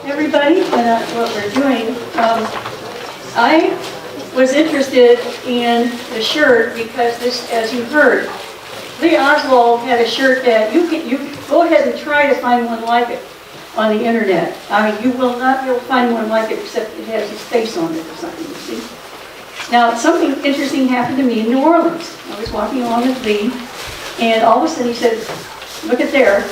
everybody, and what we're doing. I was interested in the shirt because this, as you heard, Lee Oswald had a shirt that you go ahead and try to find one like it on the internet. I mean, you will not be able to find one like it except it has his face on it or something, you see. Now, something interesting happened to me in New Orleans. I was walking along with Lee, and all of a sudden he said, look at there,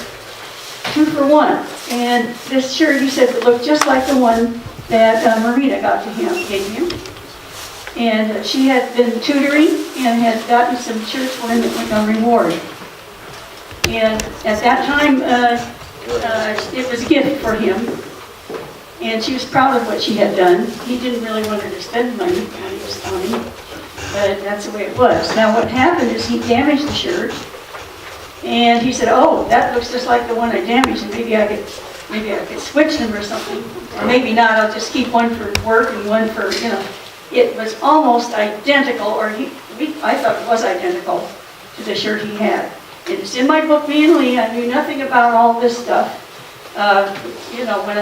2 for 1. And this shirt, he said, looked just like the one that Marina got to him, gave him. And she had been tutoring and had gotten some shirts for him that went on reward. And at that time, it was a gift for him. And she was proud of what she had done. He didn't really want her to spend money when he was coming, but that's the way it was. Now what happened is he damaged the shirt. And he said, oh, that looks just like the one I damaged, and maybe I could switch them or something. Or maybe not, I'll just keep one for work and one for, you know. It was almost identical, or I thought it was identical to the shirt he had. It's in my book, Me and Lee. I knew nothing about all this stuff. You know, when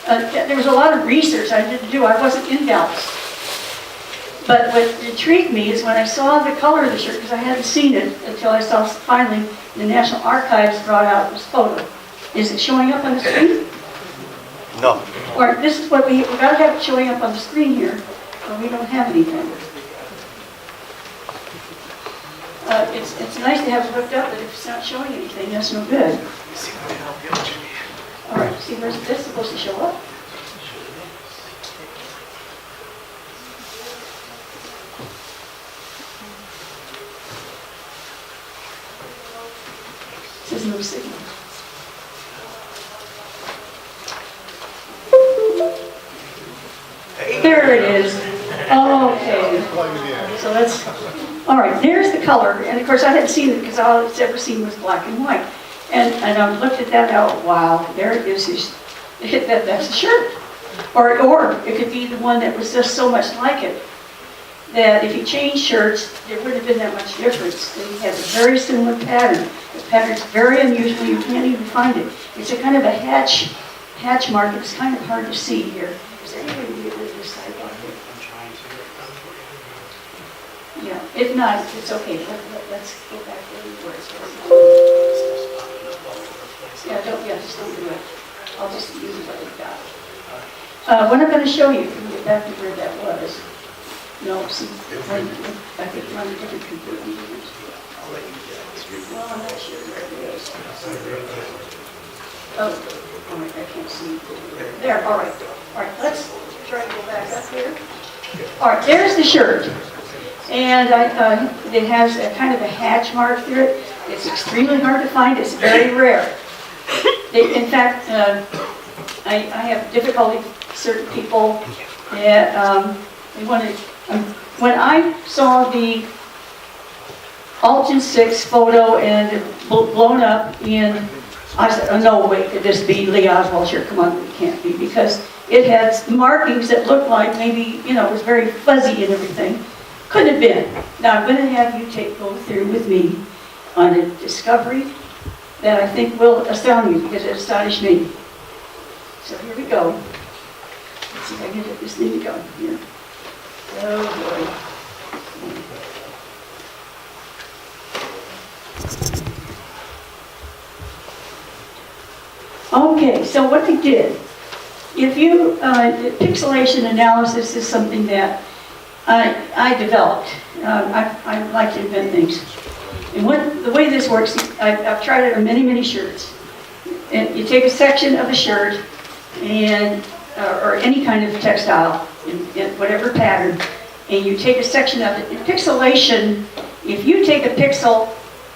there was a lot of research I didn't do. I wasn't in Dallas. But what intrigued me is when I saw the color of the shirt, because I hadn't seen it until I saw finally the National Archives brought out this photo. Is it showing up on the screen? No. Or this is what we've got to have it showing up on the screen here, but we don't have anything. It's nice to have it hooked up, but if it's not showing anything, that's no good. All right, see, where's this supposed to show up? It says no signal. There it is. Okay. So that's, all right, there's the color. And of course I hadn't seen it because all it's ever seen was black and white. And I looked at that out, wow, there it is. That's a shirt. Or it could be the one that was just so much like it that if you changed shirts, there wouldn't have been that much difference. He has a very similar pattern. The pattern's very unusual. You can't even find it. It's a kind of a hatch mark. It's kind of hard to see here. Is there any way to get rid of this sidewalk here? I'm trying to. Yeah, if not, it's okay. Let's go back where it's just don't do it. I'll just use what we've got. What I'm going to show you, if we can get back to where that was. No, see, I could run a different computer. Well, I'm not sure where it is. Oh, all right, I can't see. There, all right. All right, let's try to go back up here. All right, there's the shirt. And it has a kind of a hatch mark through it. It's extremely hard to find. It's very rare. In fact, I have difficulty with certain people that they want to. When I saw the Alton 6 photo and blown up in, I said, oh, no way could this be Lee Oswald shirt? Come on, it can't be, because it had markings that looked like maybe, you know, it was very fuzzy and everything. Couldn't have been. Now I'm going to have you go through with me on a discovery that I think will astound you because it astonished me. So here we go. Let's see if I can get this thing to go here. Oh boy. Okay, so what I did, if you, pixelation analysis is something that I developed. I like to invent things. And the way this works, I've tried it on many shirts. And you take a section of a shirt and or any kind of textile in whatever pattern, and you take a section of it. In pixelation, if you take a pixel,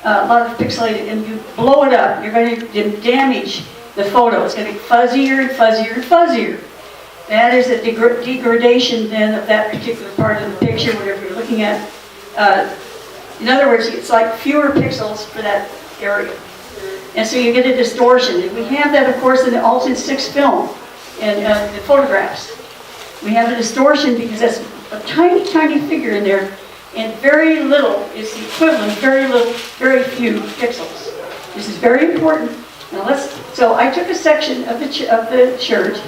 a lot of pixelated, and you blow it up, you're going to damage the photo. It's going to get fuzzier and fuzzier and fuzzier. That is a degradation then of that particular part of the picture, whatever you're looking at. In other words, it's like fewer pixels for that area. And so you get a distortion. And we have that, of course, in the Alton 6 film and the photographs. We have a distortion because that's a tiny figure in there, and very little is the equivalent, very few pixels. This is very important Now so I took a section of the shirt,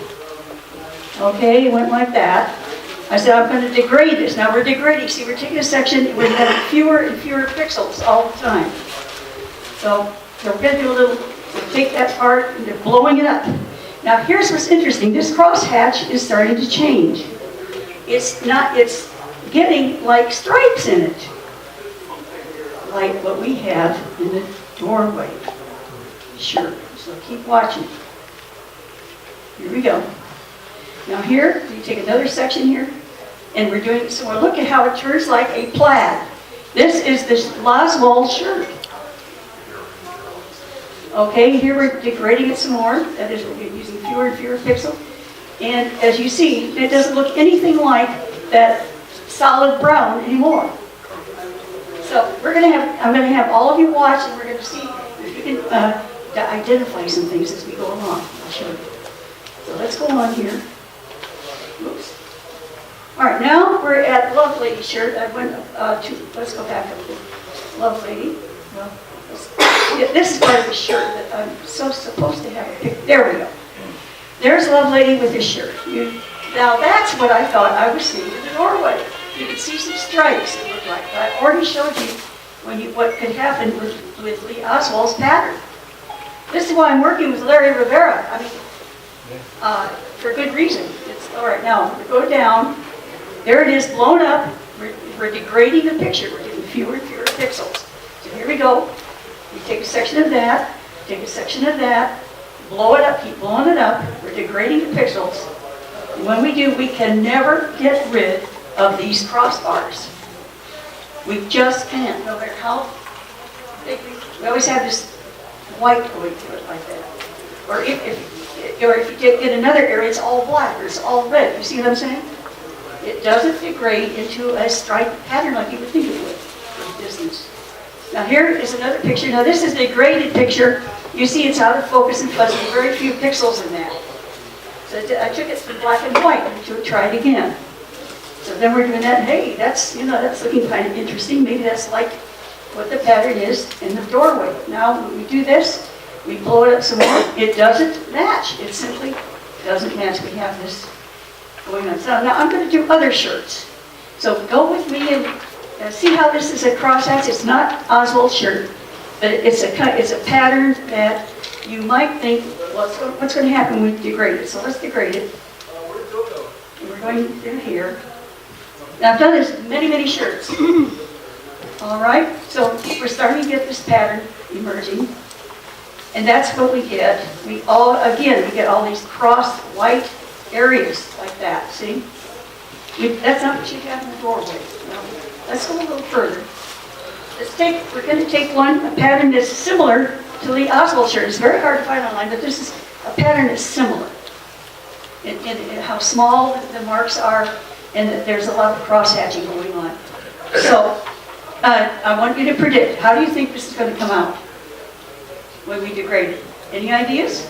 okay, it went like that. I said, I'm going to degrade this. Now we're degrading. See, we're taking a section with fewer and fewer pixels all the time. So we're going to do we'll take that part and they're blowing it up. Now here's what's interesting. This crosshatch is starting to change. It's getting like stripes in it. Like what we have in the doorway. Sure. So keep watching. Here we go. Now here, you take another section here, and so we'll look at how it turns like a plaid. This is this Oswald shirt. Okay, here we're degrading it some more. That is, we're using fewer and fewer pixels. And as you see, it doesn't look anything like that solid brown anymore. So I'm going to have all of you watch, and we're going to see if you can identify some things as we go along. I'll show you. So let's go on here. Oops. All right, now we're at Love Lady shirt. Let's go back up to Love Lady. Well, this is part of the shirt that I'm supposed to have a pic. There we go. There's Love Lady with his shirt. Now that's what I thought I was seeing in the doorway. You can see some stripes, it looked like. I already showed you what could happen with Lee Oswald's pattern. This is why I'm working with Larry Rivera. I mean, for good reason. All right, now we go down. There it is, blown up. We're degrading the picture. We're getting fewer and fewer pixels. So here we go. We take a section of that, take a section of that, blow it up, keep blowing it up. We're degrading the pixels. And when we do, we can never get rid of these crossbars. We just can't, no matter how big we always have this white going through it like that. Or if you get another area, it's all black or it's all red. You see what I'm saying? It doesn't degrade into a striped pattern like you would think it would for business. Now here is another picture. Now this is a degraded picture. You see it's out of focus and fuzzy, very few pixels in that. So I took it from black and white and try it again. So then we're doing that. Hey, that's looking kind of interesting. Maybe that's like what the pattern is in the doorway. Now when we do this, we blow it up some more. It doesn't match. It simply doesn't match. We have this going on. So now I'm going to do other shirts. So go with me and see how this is a crosshatch. It's not Oswald's shirt, but it's a pattern that you might think, well, what's going to happen when we degrade it? So let's degrade it. And we're going through here. Now I've done this many, many shirts. All right, so we're starting to get this pattern emerging. And that's what we get. We get all these crossed white areas like that, see? That's not what you have in the doorway. No. Let's go a little further. We're going to take a pattern that's similar to Lee Oswald's shirt. It's very hard to find online, but this is a pattern that's similar. In how small the marks are, and that there's a lot of cross-hatching going on. So, I want you to predict, how do you think this is going to come out when we degrade it? Any ideas?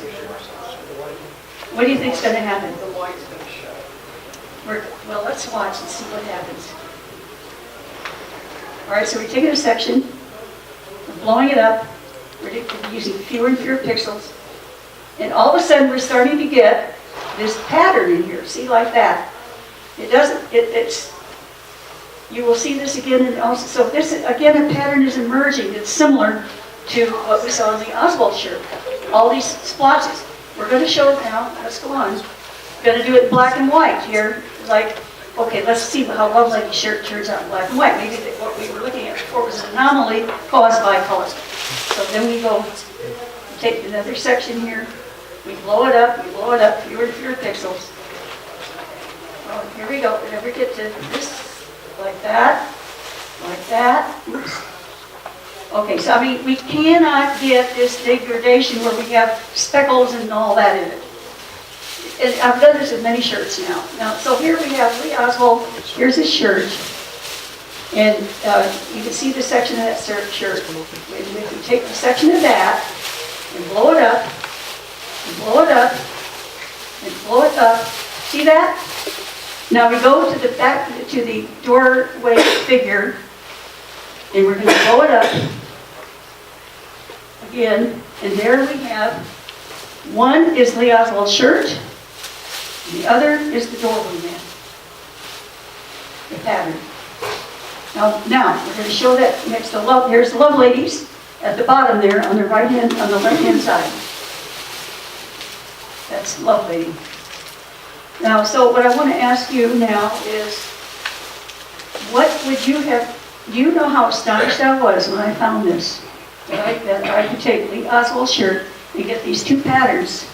What do you think is going to happen? The light's going to show. Well, let's watch and see what happens. All right, so we're taking a section, we're blowing it up, we're using fewer and fewer pixels, and all of a sudden we're starting to get this pattern in here. See, like that. You will see this again, and also, so this, again, a pattern is emerging that's similar to what we saw in the Oswald shirt. All these splotches. We're going to show it now. Let's go on. We're going to do it in black and white here. Like, okay, let's see how Love Lady's shirt turns out in black and white. Maybe what we were looking at before was an anomaly caused by colors. So then we go, take another section here. We blow it up, fewer and fewer pixels. Oh, here we go. Whenever we get to this, like that. Oops. Okay, so I mean, we cannot get this degradation where we have speckles and all that in it. And I've done this with many shirts now. So here we have Lee Oswald. Here's his shirt. And you can see the section of that shirt. If we take the section of that and blow it up, and blow it up, and blow it up. See that? Now we go to the back, to the doorway figure, and we're going to blow it up again. And there we have, one is Lee Oswald's shirt, and the other is the doorway man, the pattern. Now we're going to show that next to love. Here's the love ladies at the bottom there on the right hand, on the left hand side. That's love lady. Now, so what I want to ask you now is, what would you have? Do you know how astonished I was when I found this? That I could take Lee Oswald's shirt and get these two patterns.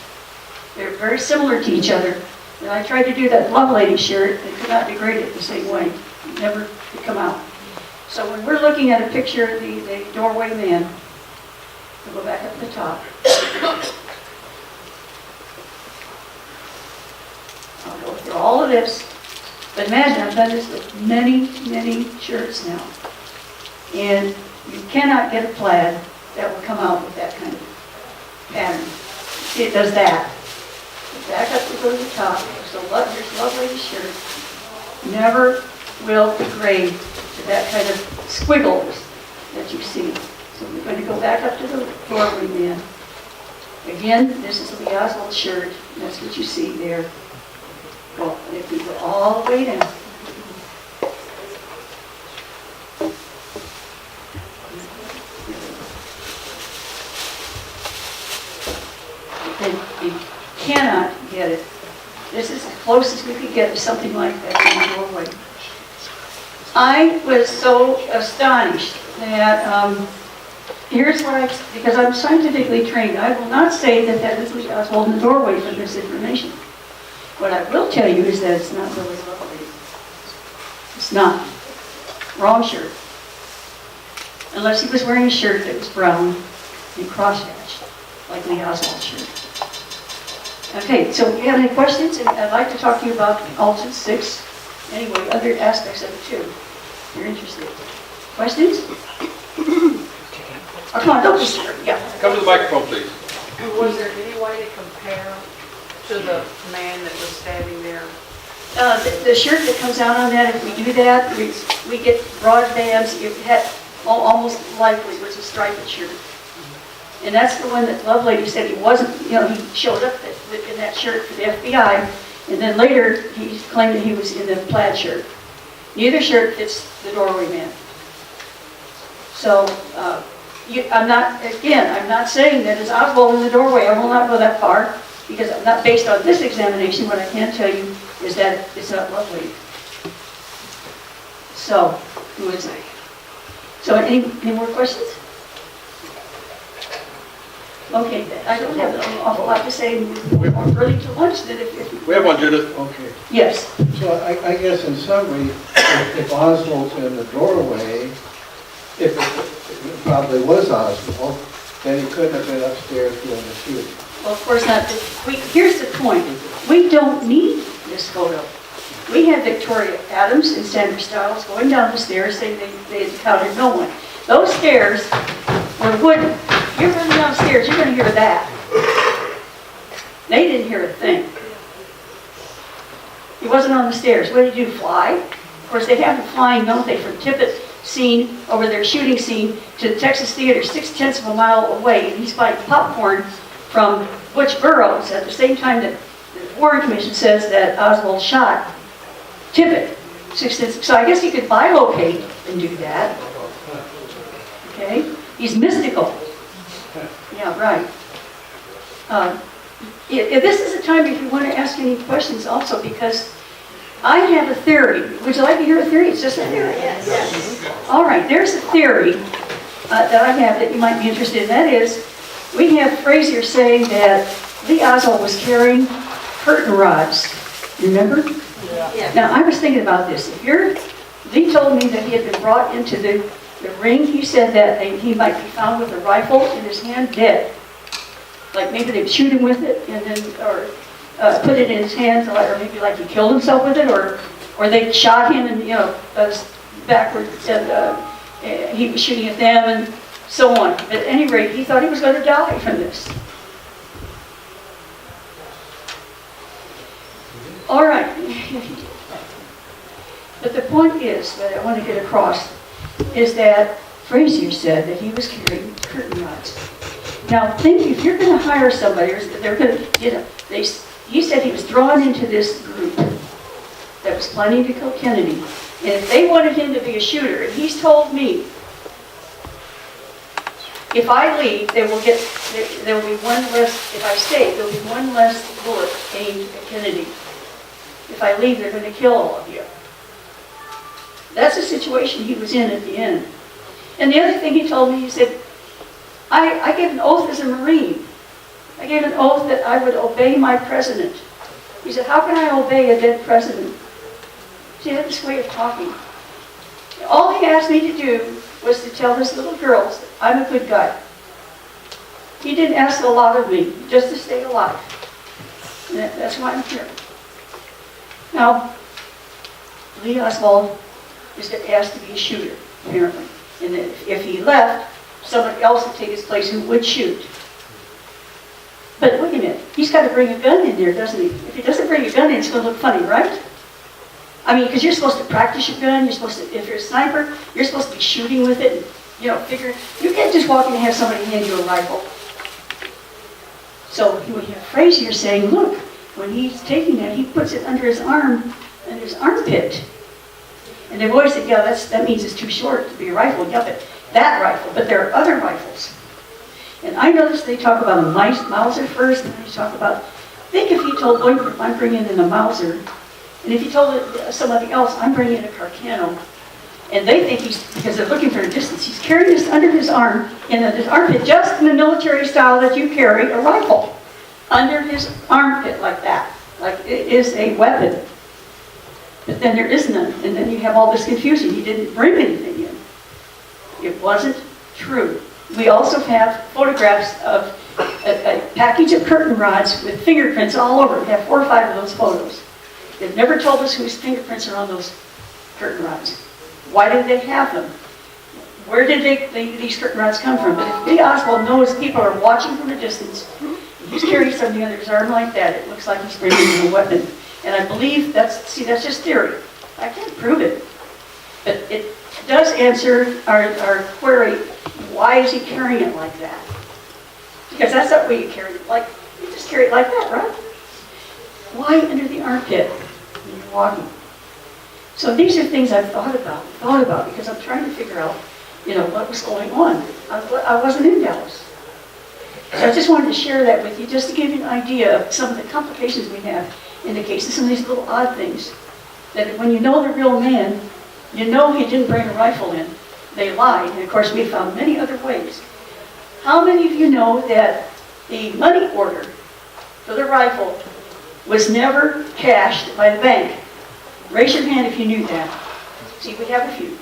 They're very similar to each other. And I tried to do that love lady shirt and could not degrade it the same way. It never could come out. So when we're looking at a picture of the doorway man, we'll go back up to the top. I'll go through all of this. But imagine, I've done this with many, many shirts now. And you cannot get a plaid that will come out with that kind of pattern. It does that. Back up to go to the top. So here's love lady's shirt. Never will degrade to that kind of squiggles that you see. So we're going to go back up to the doorway man. Again, this is Lee Oswald's shirt. That's what you see there. Well, if we go all the way down. And you cannot get it. This is the closest we could get to something like that in the doorway. I was so astonished that, here's what because I'm scientifically trained, I will not say that is Lee Oswald in the doorway for this information. What I will tell you is that it's not really lovely. It's not. Wrong shirt. Unless he was wearing a shirt that was brown and cross-hatched, like Lee Oswald's shirt. Okay, so if you have any questions, and I'd like to talk to you about alternate 6, anyway, other aspects of it too, if you're interested. Questions? Oh, come on, don't be scared. Yeah. Come to the microphone, please. Was there any way to compare to the man that was standing there? The shirt that comes out on that, if we do that, we get broad bands. It had almost likely was a striped shirt. And that's the one that Lovelady said he wasn't, he showed up in that shirt for the FBI, and then later he claimed that he was in the plaid shirt. Neither shirt fits the doorway man. So, I'm not saying that it's Oswald in the doorway. I will not go that far, because I'm not based on this examination. What I can tell you is that it's not Lovelady. So, who is it? So, any more questions? Okay, I don't have an awful lot to say. We're early to lunch. We have one, Judyth. Okay, Yes. so I guess in summary, if Oswald's in the doorway, if it probably was Oswald, then he couldn't have been upstairs doing the shooting. Well, of course not. Here's the point. We don't need this photo. We had Victoria Adams and Sandra Stiles going down the stairs saying they encountered no one. Those stairs were wooden. You're running downstairs, you're going to hear that. They didn't hear a thing. He wasn't on the stairs. What did he do, fly? Of course, they have him flying, don't they, from Tippett's scene, over their shooting scene, to the Texas Theater, 6/10 of a mile away, and he's buying popcorn from Butch Burroughs at the same time that the Warren Commission says that Oswald shot Tippett. 6/10. So I guess he could bilocate and do that. Okay? He's mystical. Yeah, right. This is a time if you want to ask any questions also, because I have a theory. Would you like to hear a theory? It's just a theory. Yes. All right, there's a theory that I have that you might be interested in. That is, we have Frazier saying that Lee Oswald was carrying curtain rods. Remember? Yeah. Now, I was thinking about this. Lee told me that he had been brought into the ring. He said that he might be found with a rifle in his hand, dead. Like maybe they'd shoot him with it, and then, or put it in his hands, or maybe like he killed himself with it, or they shot him and backwards, and he was shooting at them, and so on. But at any rate, he thought he was going to die from this. All right. But the point is that I want to get across is that Frazier said that he was carrying curtain rods. Now, think if you're going to hire somebody, or they're going to, he said he was drawn into this group that was planning to kill Kennedy. And if they wanted him to be a shooter, and he's told me, if I leave, there will be one less, if I stay, there will be one less bullet aimed at Kennedy. If I leave, they're going to kill all of you. That's the situation he was in at the end. And the other thing he told me, he said, I gave an oath as a Marine. I gave an oath that I would obey my president. He said, how can I obey a dead president? He had this way of talking. All he asked me to do was to tell his little girls that I'm a good guy. He didn't ask a lot of me, just to stay alive. And that's why I'm here. Now, Lee Oswald is asked to be a shooter, apparently. And if he left, somebody else would take his place who would shoot. But wait a minute, he's got to bring a gun in there, doesn't he? If he doesn't bring a gun in, it's going to look funny, right? I mean, because you're supposed to practice your gun, you're supposed to, if you're a sniper, you're supposed to be shooting with it, and, figure, you can't just walk in and have somebody hand you a rifle. So you have Frazier saying, look, when he's taking that, he puts it under his arm, under his armpit. And they've always said, yeah, that means it's too short to be a rifle. Yeah, but that rifle, but there are other rifles. And I noticed they talk about a Mauser first, and they talk about, think if he told Boynton, I'm bringing in a Mauser, and if he told somebody else, I'm bringing in a Carcano, and they think because they're looking for a distance, he's carrying this under his arm, in his armpit, just in the military style that you carry a rifle, under his armpit like that, like it is a weapon. But then there is none, and then you have all this confusion. He didn't bring anything in. It wasn't true. We also have photographs of a package of curtain rods with fingerprints all over. We have 4 or 5 of those photos. They've never told us whose fingerprints are on those curtain rods. Why did they have them? Where did these curtain rods come from? But if Lee Oswald knows people are watching from a distance, he's carrying something under his arm like that, it looks like he's bringing in a weapon. And I believe that's just theory. I can't prove it. But it does answer our query, why is he carrying it like that? Because that's not where you carry it. Like, you just carry it like that, right? Why under the armpit when you're walking? So these are things I've thought about because I'm trying to figure out, what was going on. I wasn't in Dallas. So I just wanted to share that with you, just to give you an idea of some of the complications we have in the case of some of these little odd things. That when you know the real man, you know he didn't bring a rifle in. They lied, and of course we found many other ways. How many of you know that the money order for the rifle was never cashed by the bank? Raise your hand if you knew that. See, we have a few.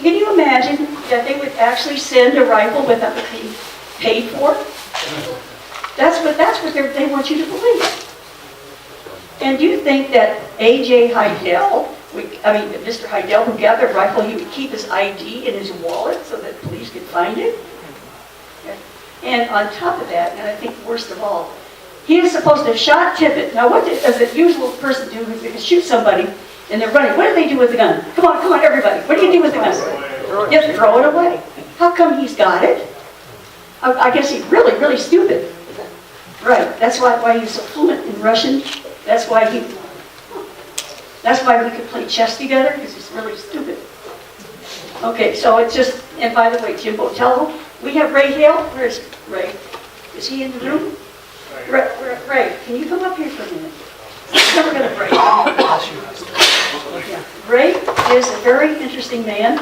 Can you imagine that they would actually send a rifle without being paid for? That's what they want you to believe. And do you think that A.J. Heidel, Mr. Heidel who gathered a rifle, he would keep his ID in his wallet so that police could find it? And on top of that, and I think worst of all, he was supposed to have shot Tippett. Now what does a usual person do if they shoot somebody and they're running? What do they do with the gun? Come on, everybody. What do you do with the gun? You throw it away. How come he's got it? I guess he's really, really stupid. Right, that's why he's so fluent in Russian. That's why we could play chess together, because he's really stupid. Okay, so it's just, and by the way, Jimbo, tell him, we have Ray Hale. Where is Ray? Is he in the room? Ray, can you come up here for a minute? Then we're going to break. Yeah. Ray is a very interesting man,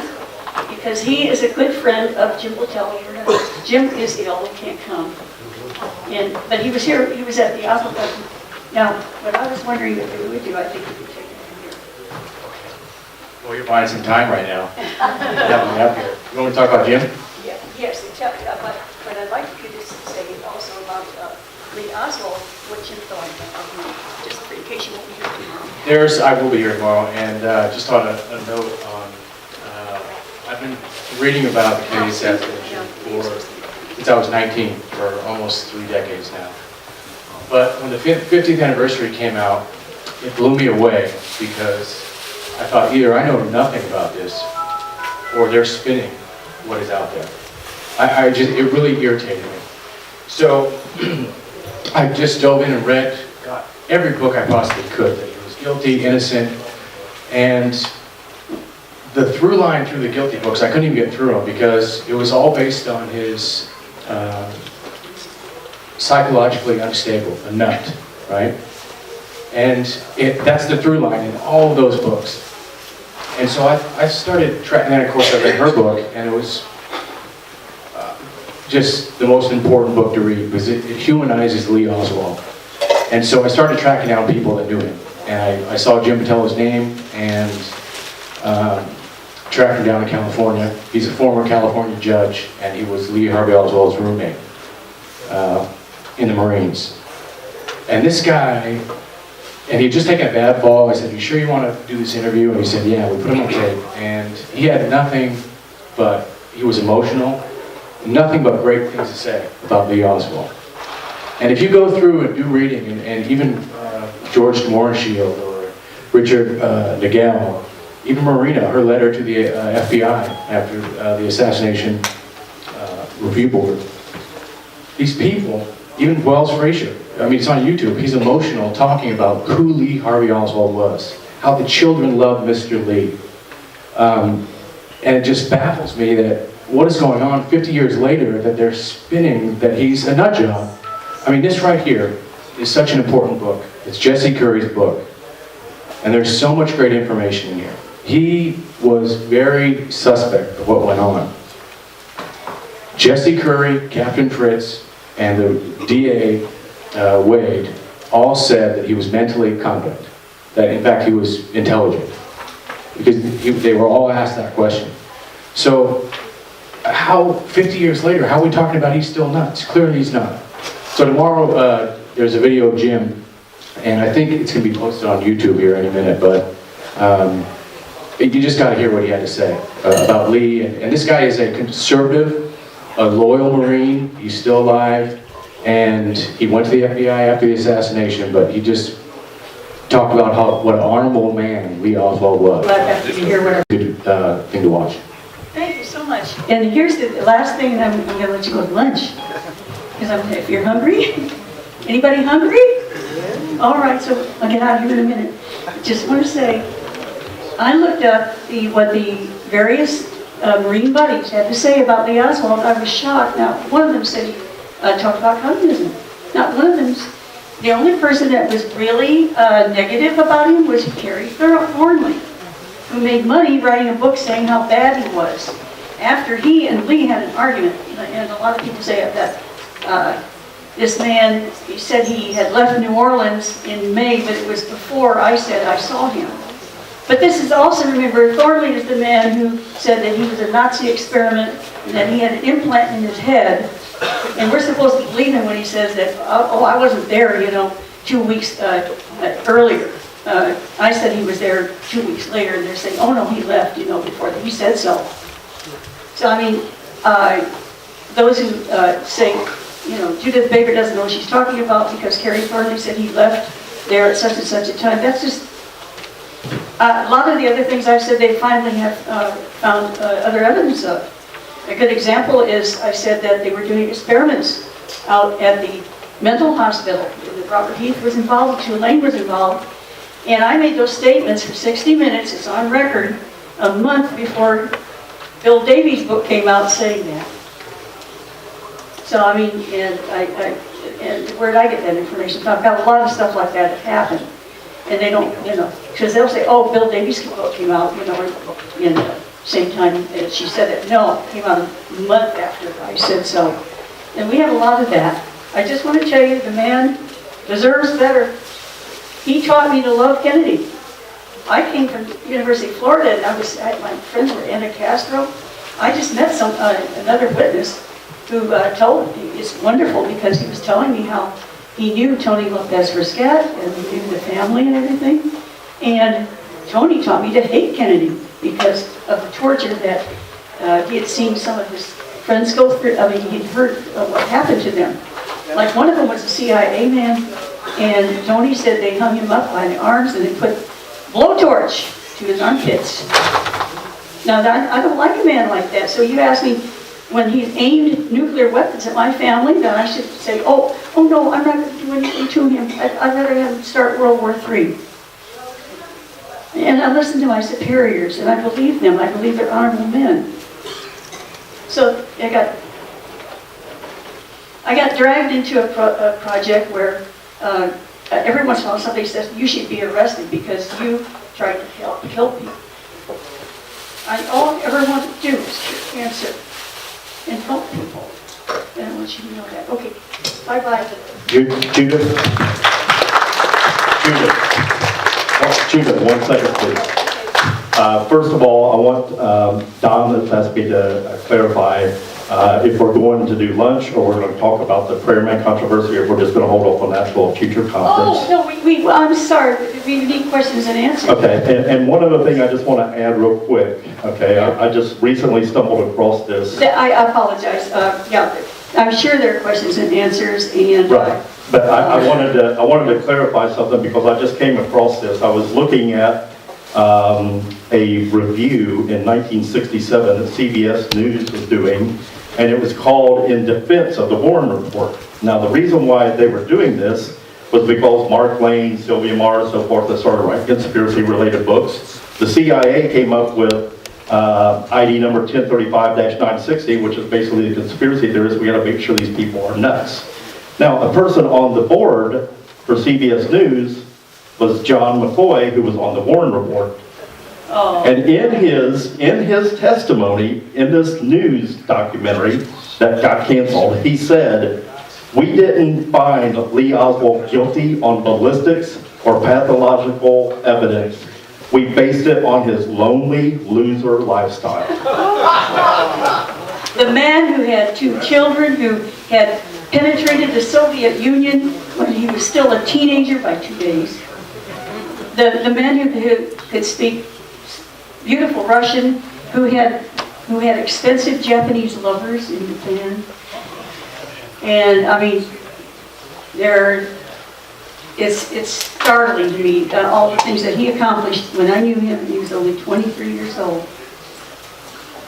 because he is a good friend of Jim Botelli. Jim is ill, he can't come. But he was here, he was at the Oswald. Now, what I was wondering if we would do, I think we could take it from here. Well, you're buying some time right now. You want to talk about Jim? Yeah, yes, but I'd like you to say also about Lee Oswald, what Jim thought of him, just in case you won't be here tomorrow. I will be here tomorrow, and just on a note on, I've been reading about the Kennedy assassination since I was 19, for almost 3 decades now. But when the 50th anniversary came out, it blew me away, because I thought either I know nothing about this, or they're spinning what is out there. it really irritated me. So I just dove in and read every book I possibly could, that he was guilty, innocent, and the through line through the guilty books, I couldn't even get through them because it was all based on his psychologically unstable, a nut, right? And that's the through line in all of those books. And so I started tracking, and of course I read her book, and it was just the most important book to read because it humanizes Lee Oswald. And so I started tracking down people that knew him. And I saw Jim Patello's name and tracked him down in California. He's a former California judge, and he was Lee Harvey Oswald's roommate in the Marines. And this guy, and he'd just taken a bad fall. I said, "You sure you want to do this interview?" And he said, "Yeah." We put him on tape. And he had nothing but, he was emotional, nothing but great things to say about Lee Oswald. And if you go through and do reading, and even George Morshield or Richard Nagel, even Marina, her letter to the FBI after the assassination review board, these people, even Wells Frazier, I mean, it's on YouTube, he's emotional talking about who Lee Harvey Oswald was, how the children loved Mr. Lee. And it just baffles me that what is going on 50 years later, that they're spinning that he's a nut job. I mean, this right here is such an important book. It's Jesse Curry's book. And there's so much great information in here. He was very suspect of what went on. Jesse Curry, Captain Fritz, and the DA, Wade, all said that he was mentally competent. That, in fact, he was intelligent. Because they were all asked that question. So, how, 50 years later, how are we talking about he's still nuts? Clearly he's not. So tomorrow, there's a video of Jim, and I think it's going to be posted on YouTube here any minute, but you just got to hear what he had to say about Lee. And this guy is a conservative, a loyal Marine. He's still alive, and he went to the FBI after the assassination, but he just talked about what an honorable man Lee Oswald was. Glad to hear what. Good thing to watch. Thank you so much. And here's the last thing, and I'm going to let you go to lunch. Because if you're hungry, anybody hungry? All right, so I'll get out of here in a minute. Just want to say, I looked up what the various Marine buddies had to say about Lee Oswald. I was shocked. Now, one of them said he talked about communism. Not one of them's. The only person that was really negative about him was Carrie Thornley, who made money writing a book saying how bad he was. After he and Lee had an argument, and a lot of people say that this man, he said he had left New Orleans in May, but it was before I said I saw him. But this is also, remember, Thornley is the man who said that he was a Nazi experiment and that he had an implant in his head. And we're supposed to believe him when he says that, oh, I wasn't there, 2 weeks earlier. I said he was there 2 weeks later, and they're saying, oh no, he left, before that. He said so. So, I mean, those who say, Judyth Baker doesn't know what she's talking about because Carrie Thornley said he left there at such and such a time. That's just, a lot of the other things I've said they finally have found other evidence of. A good example is I said that they were doing experiments out at the mental hospital. Robert Heath was involved, Tulane was involved, and I made those statements for 60 minutes, it's on record, a month before Bill Davies' book came out saying that. So, I mean, and where did I get that information from? I've got a lot of stuff like that happened. And they don't, because they'll say, oh, Bill Davies' book came out, in the same time as she said it. No, it came out a month after I said so. And we have a lot of that. I just want to tell you, the man deserves better. He taught me to love Kennedy. I came from University of Florida, and my friends were Anna Castro. I just met another witness who told me, it's wonderful because he was telling me how he knew Tony Lopez Riscat and he knew the family and everything. And Tony taught me to hate Kennedy because of the torture that he had seen some of his friends go through. I mean, he'd heard what happened to them. Like one of them was a CIA man, and Tony said they hung him up by the arms and they put blowtorch to his armpits. Now, I don't like a man like that. So you ask me, when he aimed nuclear weapons at my family, then I should say, oh no, I'm not going to do anything to him. I'd rather have him start World War III. And I listened to my superiors, and I believe them. I believe they're honorable men. So I got dragged into a project where every once in a while somebody says, you should be arrested because you tried to kill people. All I ever want to do is cure cancer and help people. And I want you to know that. Okay, bye-bye. Judyth, 1 second, please. First of all, I want Don has asked me to clarify if we're going to do lunch or we're going to talk about the prayer man controversy, or if we're just going to hold off on that till a future conference. Oh, no, I'm sorry. We need questions and answers. Okay, and one other thing I just want to add real quick, okay? I just recently stumbled across this. I apologize. Yeah, I'm sure there are questions and answers, and Right, but I wanted to clarify something because I just came across this. I was looking at a review in 1967 that CBS News was doing, and it was called In Defense of the Warren Report. Now, the reason why they were doing this was because Mark Lane, Sylvia Meagher, so forth, that started writing conspiracy-related books. The CIA came up with ID number 1035-960, which is basically the conspiracy theorists. We got to make sure these people are nuts. Now, a person on the board for CBS News was John McCoy, who was on the Warren Report. oh, And in his testimony, in this news documentary that got canceled, he said, we didn't find Lee Oswald guilty on ballistics or pathological evidence. We based it on his lonely loser lifestyle. the man who had 2 children, who had penetrated the Soviet Union when he was still a teenager by 2 days. The man who could speak beautiful Russian, who had expensive Japanese lovers in Japan. And I mean, it's startling to me, all the things that he accomplished when I knew him. He was only 23 years old.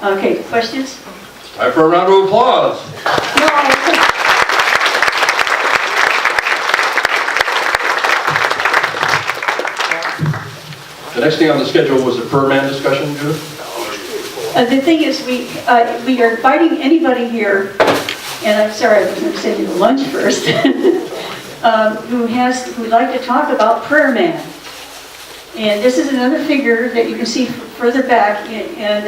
Okay, questions? Time for a round of applause. No, The next thing on the schedule was the prayer man discussion, Judith? the thing is, we are inviting anybody here, and I'm sorry, I was going to send you to lunch first, who'd like to talk about prayer man. And this is another figure that you can see further back, and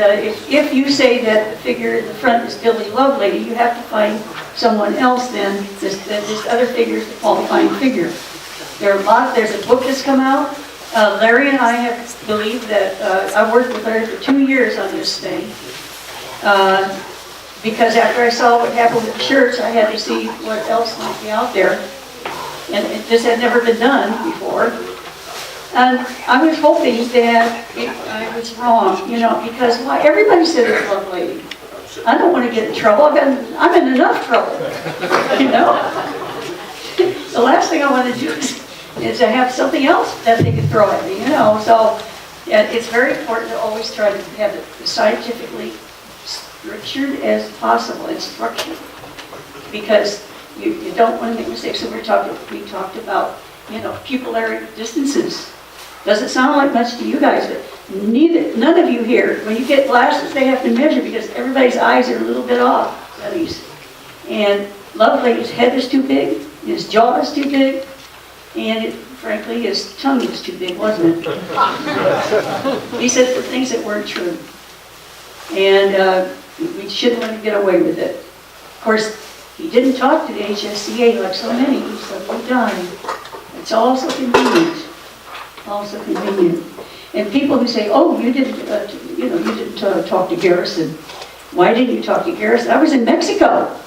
if you say that the figure in the front is Billy Lovelady, you have to find someone else then, this other figure is the qualifying figure. There's a book that's come out. Larry and I have believed that, I worked with Larry for 2 years on this thing, because after I saw what happened with the shirts, I had to see what else might be out there, and this had never been done before. And I was hoping that I was wrong, because everybody said it's Lovelady. I don't want to get in trouble. I'm in enough trouble, The last thing I want to do is to have something else that they can throw at me, So it's very important to always try to have it scientifically structured as possible and structured, because you don't want to make mistakes. So we talked about, pupillary distances. Doesn't sound like much to you guys, but none of you here, when you get glasses, they have to measure because everybody's eyes are a little bit off, at least. And Lovelady's head is too big, his jaw is too big, and frankly, his tongue was too big, wasn't it? He said the things that weren't true. And we shouldn't let him get away with it. Of course, he didn't talk to the HSCA like so many. He suddenly died. It's also convenient. Also convenient. And people who say, oh, you didn't talk to Garrison. Why didn't you talk to Garrison? I was in Mexico,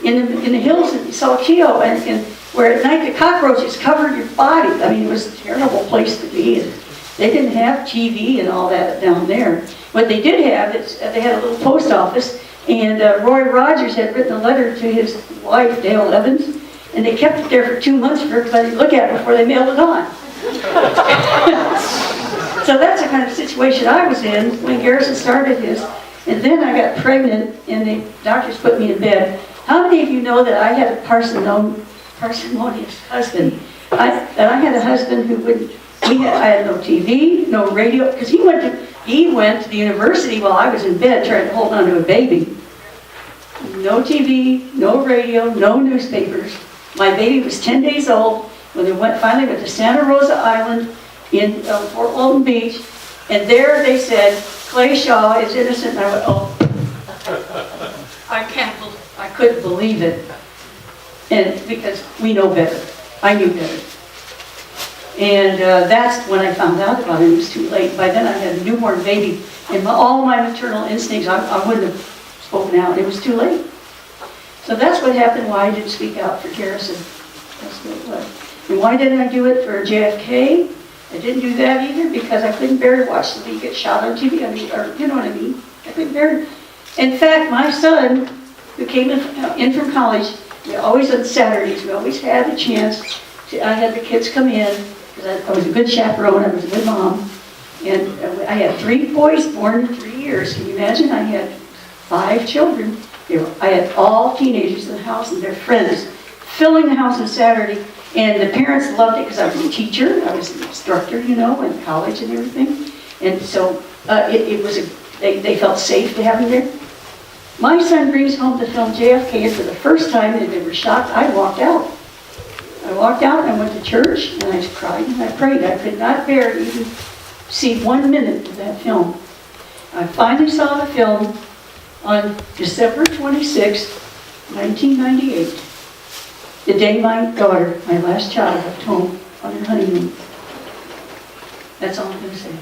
in the hills in Saltillo, and where at night the cockroaches covered your body. I mean, it was a terrible place to be. And they didn't have TV and all that down there. What they did have is they had a little post office, and Roy Rogers had written a letter to his wife, Dale Evans, and they kept it there for 2 months for everybody to look at before they mailed it on. So that's the kind of situation I was in when Garrison started his And then I got pregnant, and the doctors put me in bed. How many of you know that I had a parsimonious husband? I had a husband who wouldn't, I had no TV, no radio, because he went to the university while I was in bed trying to hold on to a baby. No TV, no radio, no newspapers. My baby was 10 days old when they finally went to Santa Rosa Island in Fort Walton Beach, and there they said, Clay Shaw is innocent, and I went, oh. I couldn't believe it. And because we know better. I knew better. And that's when I found out about it. It was too late. By then I had a newborn baby, and all my maternal instincts, I wouldn't have spoken out. It was too late. So that's what happened, why I didn't speak out for Garrison. That's what it was. And why didn't I do it for JFK? I didn't do that either because I couldn't bear to watch somebody get shot on TV. Or you know what I mean? I couldn't bear it. In fact, my son, who came in from college, we always on Saturdays, we always had a chance. I had the kids come in, because I was a good chaperone, I was a good mom. And I had 3 boys born in 3 years. Can you imagine? I had 5 children. I had all teenagers in the house and their friends filling the house on Saturday. And the parents loved it because I was a teacher, I was an instructor, you know, in college and everything. And so they felt safe to have me there. My son brings home to film JFK, and for the first time that they were shocked, I walked out. I walked out and I went to church, and I cried and I prayed. I could not bear to even see 1 minute of that film. I finally saw the film on December 26, 1998. The day my daughter, my last child, left home on her honeymoon. That's all I'm going to say.